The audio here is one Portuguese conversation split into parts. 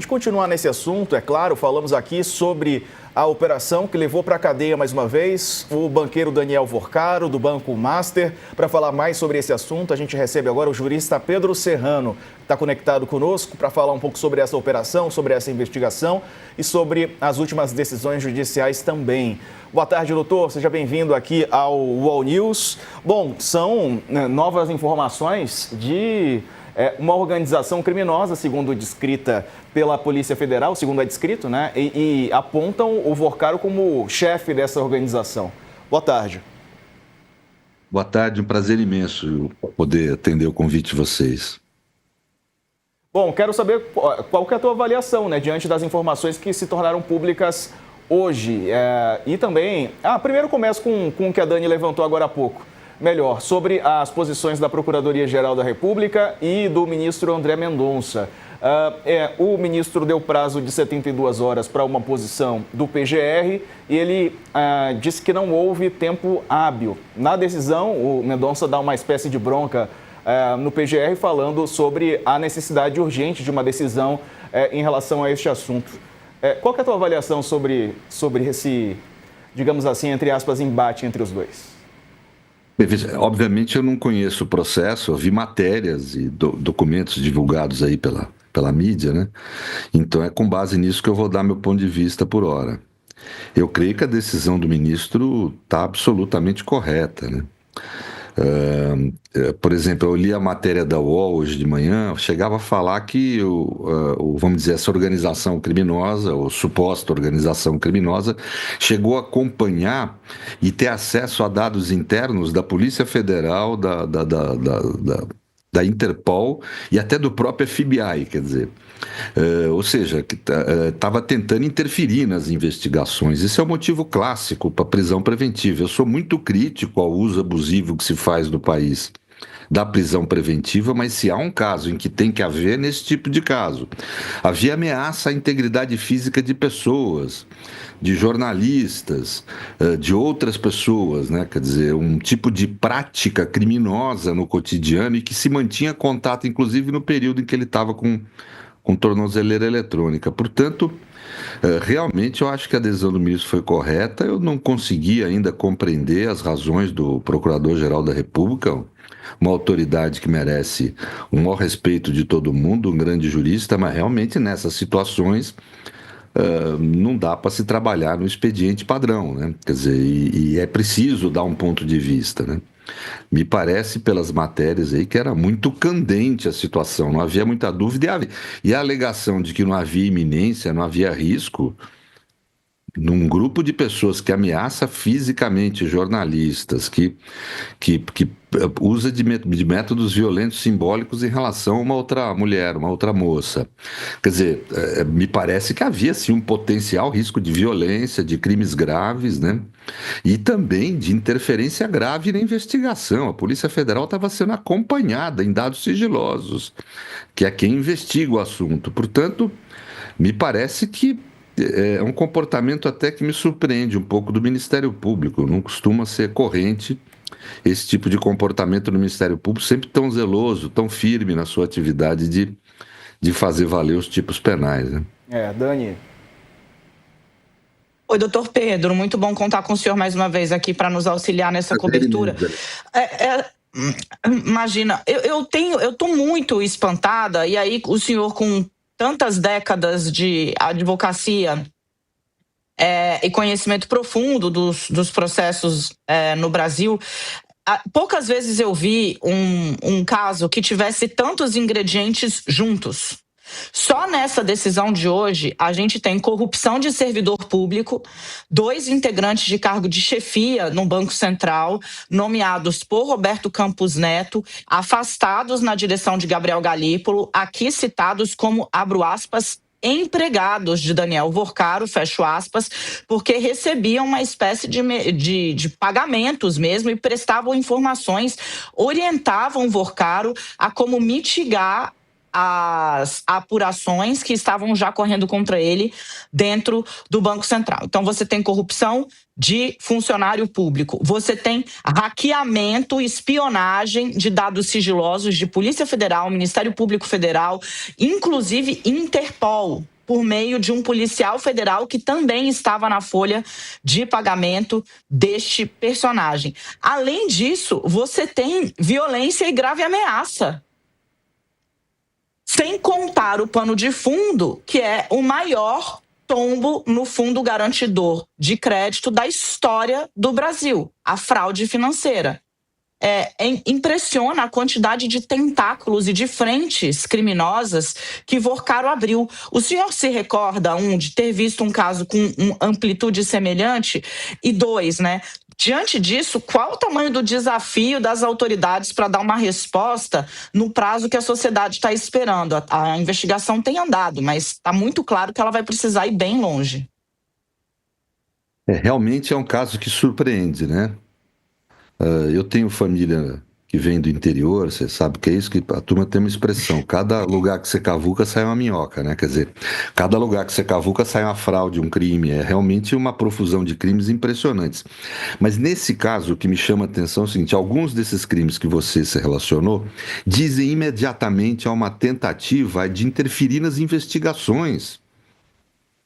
A gente continuar nesse assunto, é claro, falamos aqui sobre a operação que levou para a cadeia mais uma vez o banqueiro Daniel Vorcaro, do Banco Master. Para falar mais sobre esse assunto, a gente recebe agora o jurista Pedro Serrano, que está conectado conosco para falar um pouco sobre essa operação, sobre essa investigação e sobre as últimas decisões judiciais também. Boa tarde, doutor. Seja bem-vindo aqui ao UOL News. Bom, são novas informações de uma organização criminosa, segundo descrita pela Polícia Federal, segundo é descrito, né? E apontam o Vorcaro como chefe dessa organização. Boa tarde. Boa tarde, um prazer imenso poder atender o convite de vocês. Bom, quero saber qual que é a tua avaliação, né, diante das informações que se tornaram públicas hoje. E também, primeiro começo com o que a Dani levantou agora há pouco. Melhor, sobre as posições da Procuradoria-Geral da República e do ministro André Mendonça. O ministro deu prazo de 72 horas para uma posição do PGR e ele disse que não houve tempo hábil. Na decisão, o Mendonça dá uma espécie de bronca no PGR falando sobre a necessidade urgente de uma decisão em relação a este assunto. Qual que é a tua avaliação sobre esse, digamos assim, entre aspas, embate entre os dois? Obviamente eu não conheço o processo, eu vi matérias e documentos divulgados aí pela mídia, né? Então é com base nisso que eu vou dar meu ponto de vista por hora. Eu creio que a decisão do ministro está absolutamente correta, né? Por exemplo, eu li a matéria da UOL hoje de manhã, chegava a falar que, vamos dizer, essa organização criminosa, ou suposta organização criminosa, chegou a acompanhar e ter acesso a dados internos da Polícia Federal, da Interpol e até do próprio FBI, quer dizer. Ou seja, estava tentando interferir nas investigações. Isso é o motivo clássico para prisão preventiva. Eu sou muito crítico ao uso abusivo que se faz no país da prisão preventiva, mas se há um caso em que tem que haver, nesse tipo de caso. Havia ameaça à integridade física de pessoas, de jornalistas, de outras pessoas, né? Quer dizer, um tipo de prática criminosa no cotidiano e que se mantinha contato, inclusive no período em que ele estava com tornozeleira eletrônica. Portanto, realmente eu acho que a decisão do ministro foi correta. Eu não consegui ainda compreender as razões do Procurador-Geral da República, uma autoridade que merece o maior respeito de todo mundo, um grande jurista, mas realmente nessas situações não dá para se trabalhar no expediente padrão, né? Quer dizer, e é preciso dar um ponto de vista, né? Me parece, pelas matérias aí, que era muito candente a situação, não havia muita dúvida. E a alegação de que não havia iminência, não havia risco, num grupo de pessoas que ameaça fisicamente jornalistas, que usa de métodos violentos simbólicos em relação a uma outra mulher, uma outra moça. Quer dizer, me parece que havia, sim, um potencial risco de violência, de crimes graves, né? E também de interferência grave na investigação. A Polícia Federal estava sendo acompanhada em dados sigilosos, que é quem investiga o assunto. Portanto, me parece que é um comportamento até que me surpreende um pouco do Ministério Público. Não costuma ser corrente esse tipo de comportamento no Ministério Público, sempre tão zeloso, tão firme na sua atividade de fazer valer os tipos penais, né? Dani. Oi, doutor Pedro, muito bom contar com o senhor mais uma vez aqui para nos auxiliar nessa cobertura. Imagina, eu estou muito espantada, e aí o senhor com tantas décadas de advocacia e conhecimento profundo dos processos no Brasil, poucas vezes eu vi um caso que tivesse tantos ingredientes juntos. Só nessa decisão de hoje, a gente tem corrupção de servidor público, 2 integrantes de cargo de chefia no Banco Central, nomeados por Roberto Campos Neto, afastados na direção de Gabriel Galípolo, aqui citados como, abro aspas, empregados de Daniel Vorcaro, fecho aspas, porque recebiam uma espécie de pagamentos mesmo e prestavam informações, orientavam Vorcaro a como mitigar as apurações que estavam já correndo contra ele dentro do Banco Central. Então, você tem corrupção de funcionário público, você tem hackeamento, espionagem de dados sigilosos de Polícia Federal, Ministério Público Federal, inclusive Interpol, por meio de um policial federal que também estava na folha de pagamento deste personagem. Além disso, você tem violência e grave ameaça. Sem contar o pano de fundo, que é o maior tombo no fundo garantidor de crédito da história do Brasil, a fraude financeira. Impressiona a quantidade de tentáculos e de frentes criminosas que Vorcaro abriu. O senhor se recorda, de ter visto um caso com uma amplitude semelhante? E dois, diante disso, qual o tamanho do desafio das autoridades para dar uma resposta no prazo que a sociedade está esperando? A investigação tem andado, mas está muito claro que ela vai precisar ir bem longe. Realmente é um caso que surpreende, né? Eu tenho família que vem do interior, você sabe que é isso, que a turma tem uma expressão: cada lugar que você cavuca sai uma minhoca, né? Quer dizer, cada lugar que você cavuca sai uma fraude, um crime. É realmente uma profusão de crimes impressionantes. Mas nesse caso, o que me chama a atenção é o seguinte: alguns desses crimes que você se relacionou dizem imediatamente a uma tentativa de interferir nas investigações,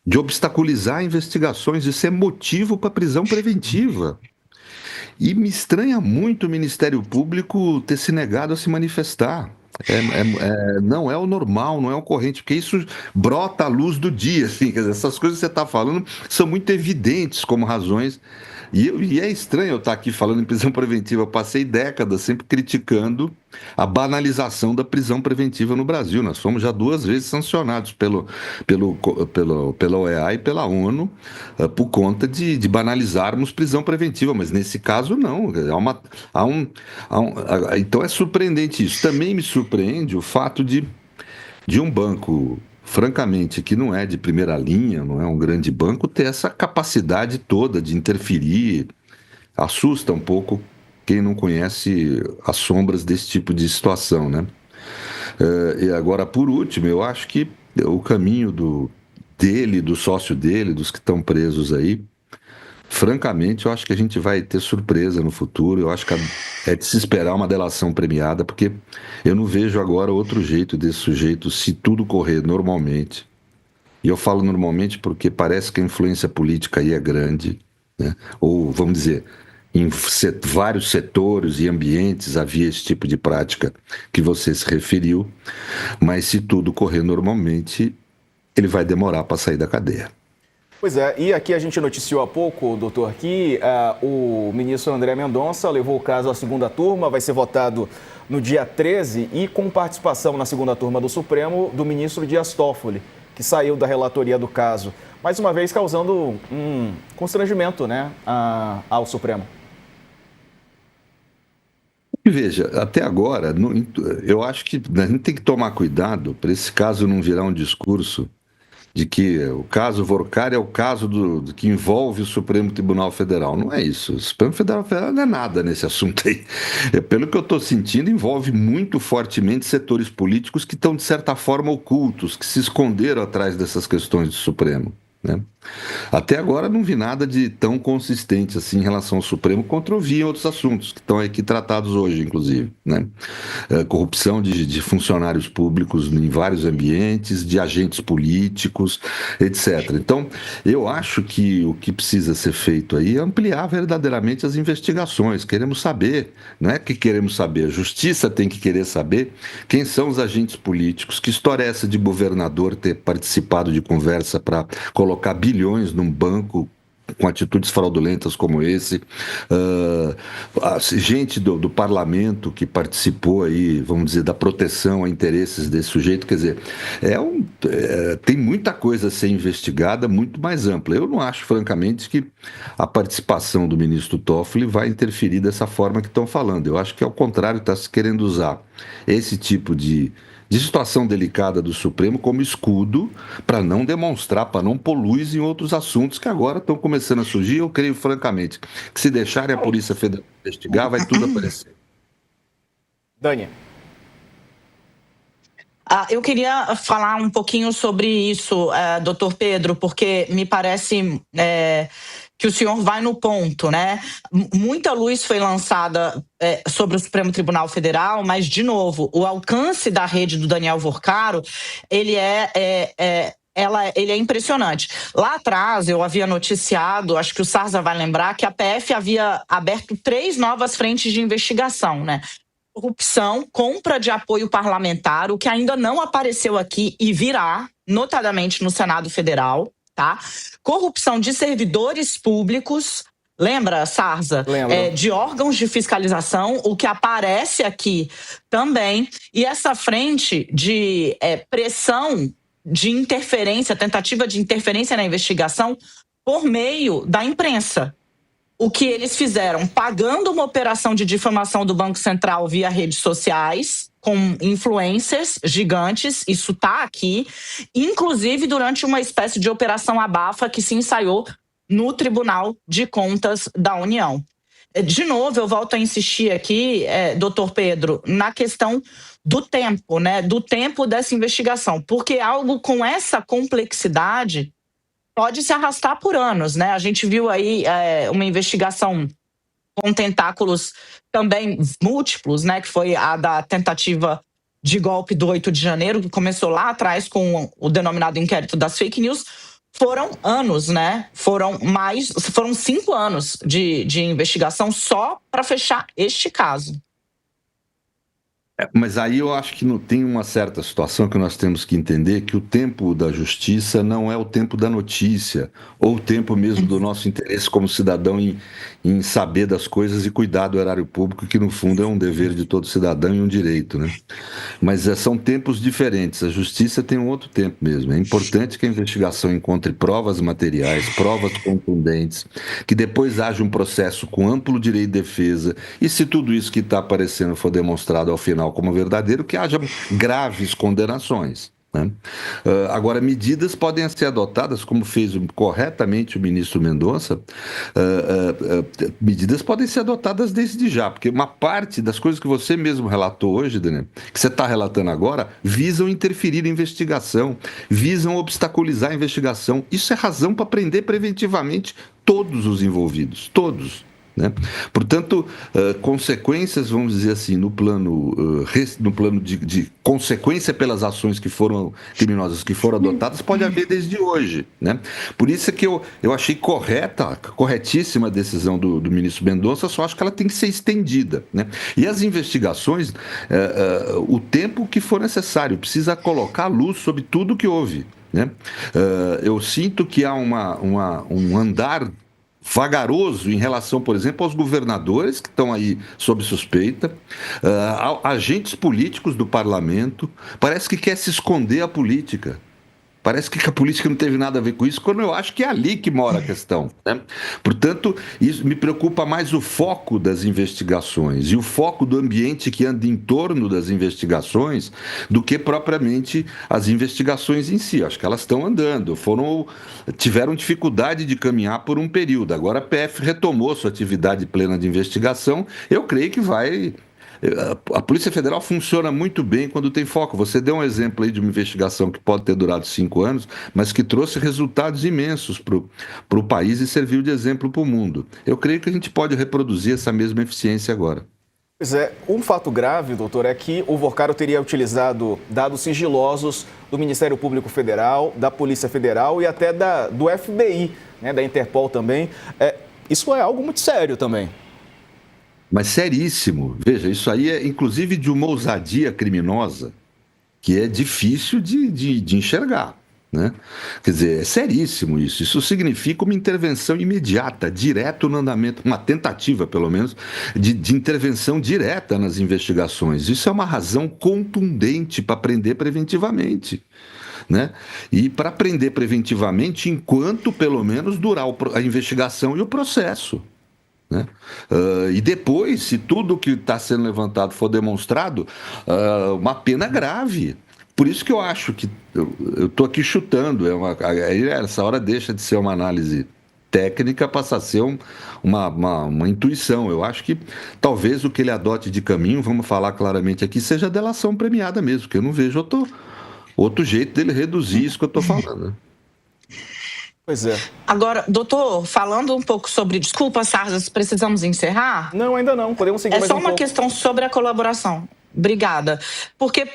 de obstaculizar investigações, de ser motivo para prisão preventiva. E me estranha muito o Ministério Público ter se negado a se manifestar. Não é o normal, não é o corrente, porque isso brota à luz do dia. Assim, quer dizer, essas coisas que você está falando são muito evidentes como razões. E é estranho eu estar aqui falando em prisão preventiva. Eu passei décadas sempre criticando a banalização da prisão preventiva no Brasil. Nós fomos já 2 vezes sancionados pela OEA e pela ONU por conta de banalizarmos prisão preventiva, mas nesse caso não. Então é surpreendente isso. Também me surpreende o fato de um banco, francamente, que não é de primeira linha, não é um grande banco, ter essa capacidade toda de interferir. Assusta um pouco quem não conhece as sombras desse tipo de situação, né? E agora, por último, eu acho que o caminho do sócio dele, dos que estão presos aí, francamente, eu acho que a gente vai ter surpresa no futuro. Eu acho que é de se esperar uma delação premiada, porque eu não vejo agora outro jeito desse sujeito, se tudo correr normalmente. E eu falo normalmente porque parece que a influência política aí é grande, né? Ou, vamos dizer, em vários setores e ambientes havia esse tipo de prática que você se referiu, mas se tudo correr normalmente, ele vai demorar para sair da cadeia. Pois é, e aqui a gente noticiou há pouco, doutor, que o ministro André Mendonça levou o caso à segunda turma, vai ser votado no dia 13 e com participação na segunda turma do Supremo do ministro Dias Toffoli, que saiu da relatoria do caso, mais uma vez causando um constrangimento, né, ao Supremo. E veja, até agora, eu acho que a gente tem que tomar cuidado para esse caso não virar um discurso de que o caso Vorcaro é o caso que envolve o Supremo Tribunal Federal. Não é isso. O Supremo Federal não é nada nesse assunto aí. Pelo que eu estou sentindo, envolve muito fortemente setores políticos que estão, de certa forma, ocultos, que se esconderam atrás dessas questões do Supremo, né? Até agora não vi nada de tão consistente assim em relação ao Supremo, quanto eu vi em outros assuntos que estão aqui tratados hoje, inclusive, né? Corrupção de funcionários públicos em vários ambientes, de agentes políticos, etc. Então, eu acho que o que precisa ser feito aí é ampliar verdadeiramente as investigações. Queremos saber, não é que queremos saber, a justiça tem que querer saber quem são os agentes políticos, que história é essa de governador ter participado de conversa para colocar bilhões num banco com atitudes fraudulentas como esse, gente do parlamento que participou aí, vamos dizer, da proteção a interesses desse sujeito. Quer dizer, tem muita coisa a ser investigada, muito mais ampla. Eu não acho, francamente, que a participação do ministro Toffoli vai interferir dessa forma que estão falando. Eu acho que, ao contrário, está se querendo usar esse tipo de situação delicada do Supremo como escudo para não demonstrar, para não poluir em outros assuntos que agora estão começando a surgir. Eu creio, francamente, que se deixarem a Polícia Federal investigar, vai tudo aparecer. Dani. Eu queria falar um pouquinho sobre isso, doutor Pedro, porque me parece que o senhor vai no ponto, né? Muita luz foi lançada sobre o Supremo Tribunal Federal, mas, de novo, o alcance da rede do Daniel Vorcaro, ele é impressionante. Lá atrás, eu havia noticiado, acho que o Sarza vai lembrar, que a PF havia aberto 3 novas frentes de investigação, né? Corrupção, compra de apoio parlamentar, o que ainda não apareceu aqui e virá, notadamente no Senado Federal, tá? Corrupção de servidores públicos, lembra, Sarza? Lembro. De órgãos de fiscalização, o que aparece aqui também. E essa frente de pressão de interferência, tentativa de interferência na investigação por meio da imprensa. O que eles fizeram, pagando uma operação de difamação do Banco Central via redes sociais, com influencers gigantes, isso está aqui, inclusive durante uma espécie de operação abafa que se ensaiou no Tribunal de Contas da União. De novo, eu volto a insistir aqui, doutor Pedro, na questão do tempo, né? Do tempo dessa investigação, porque algo com essa complexidade pode se arrastar por anos, né? A gente viu aí uma investigação com tentáculos também múltiplos, né? Que foi a da tentativa de golpe do 8 de janeiro, que começou lá atrás com o denominado inquérito das fake news. Foram anos, né? Foram 5 anos de investigação só para fechar este caso. Mas aí eu acho que tem uma certa situação que nós temos que entender que o tempo da justiça não é o tempo da notícia, ou o tempo mesmo do nosso interesse como cidadão em saber das coisas e cuidar do erário público, que no fundo é um dever de todo cidadão e um direito, né? Mas são tempos diferentes, a justiça tem um outro tempo mesmo. É importante que a investigação encontre provas materiais, provas contundentes, que depois haja um processo com amplo direito de defesa, e se tudo isso que está aparecendo for demonstrado ao final como verdadeiro, que haja graves condenações, né? Agora, medidas podem ser adotadas, como fez corretamente o ministro Mendonça, medidas podem ser adotadas desde já, porque uma parte das coisas que você mesmo relatou hoje, Daniel, que você está relatando agora, visam interferir na investigação, visam obstaculizar a investigação. Isso é razão para prender preventivamente todos os envolvidos, todos, né? Portanto, consequências, vamos dizer assim, no plano de consequência pelas ações que foram criminosas, que foram adotadas, pode haver desde hoje, né? Por isso é que eu achei corretíssima a decisão do ministro Mendonça, só acho que ela tem que ser estendida, né? E as investigações, o tempo que for necessário, precisa colocar luz sobre tudo que houve, né? Eu sinto que há um andar vagaroso em relação, por exemplo, aos governadores que estão aí sob suspeita, agentes políticos do parlamento. Parece que quer se esconder a política. Parece que a política não teve nada a ver com isso, quando eu acho que é ali que mora a questão, né? Portanto, isso me preocupa mais o foco das investigações e o foco do ambiente que anda em torno das investigações do que propriamente as investigações em si. Acho que elas estão andando, tiveram dificuldade de caminhar por um período. Agora a PF retomou sua atividade plena de investigação. Eu creio que a Polícia Federal funciona muito bem quando tem foco. Você deu um exemplo aí de uma investigação que pode ter durado 5 anos, mas que trouxe resultados imensos para o país e serviu de exemplo para o mundo. Eu creio que a gente pode reproduzir essa mesma eficiência agora. Pois é, um fato grave, doutor, é que o Vorcaro teria utilizado dados sigilosos do Ministério Público Federal, da Polícia Federal e até do FBI, né, da Interpol também. Isso é algo muito sério também. Mas seríssimo. Veja, isso aí é inclusive de uma ousadia criminosa que é difícil de enxergar, né? Quer dizer, é seríssimo isso. Isso significa uma intervenção imediata, direto no andamento, uma tentativa, pelo menos, de intervenção direta nas investigações. Isso é uma razão contundente para prender preventivamente, né? E para prender preventivamente enquanto, pelo menos, durar a investigação e o processo, né? E depois, se tudo que está sendo levantado for demonstrado, uma pena grave. Por isso que eu acho que eu estou aqui chutando. Essa hora deixa de ser uma análise técnica passa a ser uma intuição. Eu acho que talvez o que ele adote de caminho, vamos falar claramente aqui, seja a delação premiada mesmo, que eu não vejo outro jeito dele reduzir isso que eu estou falando, né? Pois é. Agora, doutor, falando um pouco sobre... Desculpa, Sarzas, precisamos encerrar? Não, ainda não. Podemos seguir mais um pouco. É só uma questão sobre a colaboração. Obrigada. Porque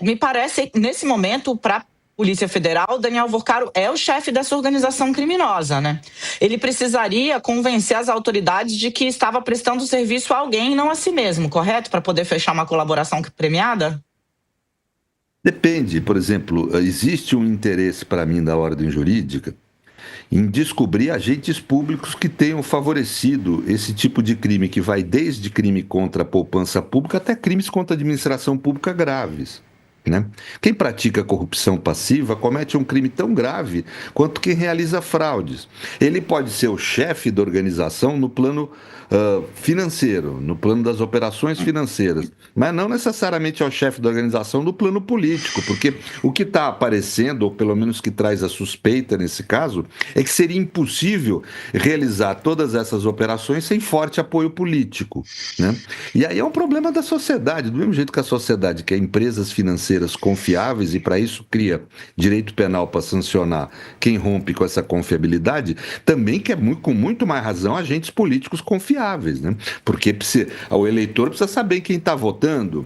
me parece, nesse momento, para a Polícia Federal, Daniel Vorcaro é o chefe dessa organização criminosa, né? Ele precisaria convencer as autoridades de que estava prestando serviço a alguém e não a si mesmo, correto? Para poder fechar uma colaboração premiada? Depende. Por exemplo, existe um interesse para mim da ordem jurídica em descobrir agentes públicos que tenham favorecido esse tipo de crime, que vai desde crime contra a poupança pública até crimes contra a administração pública graves, né? Quem pratica corrupção passiva comete um crime tão grave quanto quem realiza fraudes. Ele pode ser o chefe da organização no plano financeiro, no plano das operações financeiras, mas não necessariamente é o chefe da organização no plano político, porque o que está aparecendo, ou pelo menos que traz a suspeita nesse caso, é que seria impossível realizar todas essas operações sem forte apoio político, né? E aí é um problema da sociedade, do mesmo jeito que a sociedade quer empresas financeiras confiáveis e para isso cria direito penal para sancionar quem rompe com essa confiabilidade, também quer com muito mais razão agentes políticos confiáveis, né? Porque o eleitor precisa saber quem está votando.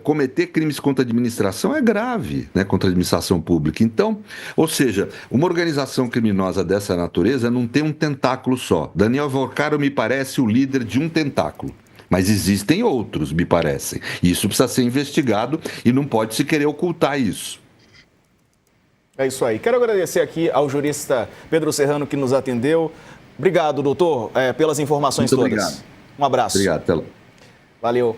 Cometer crimes contra a administração é grave, né? Contra a administração pública. Então, ou seja, uma organização criminosa dessa natureza não tem um tentáculo só. Daniel Vorcaro me parece o líder de um tentáculo. Mas existem outros, me parecem. Isso precisa ser investigado e não pode se querer ocultar isso. É isso aí. Quero agradecer aqui ao jurista Pedro Serrano que nos atendeu. Obrigado, doutor, pelas informações Muito todas. obrigado. Um abraço. Obrigado, até lá. Valeu.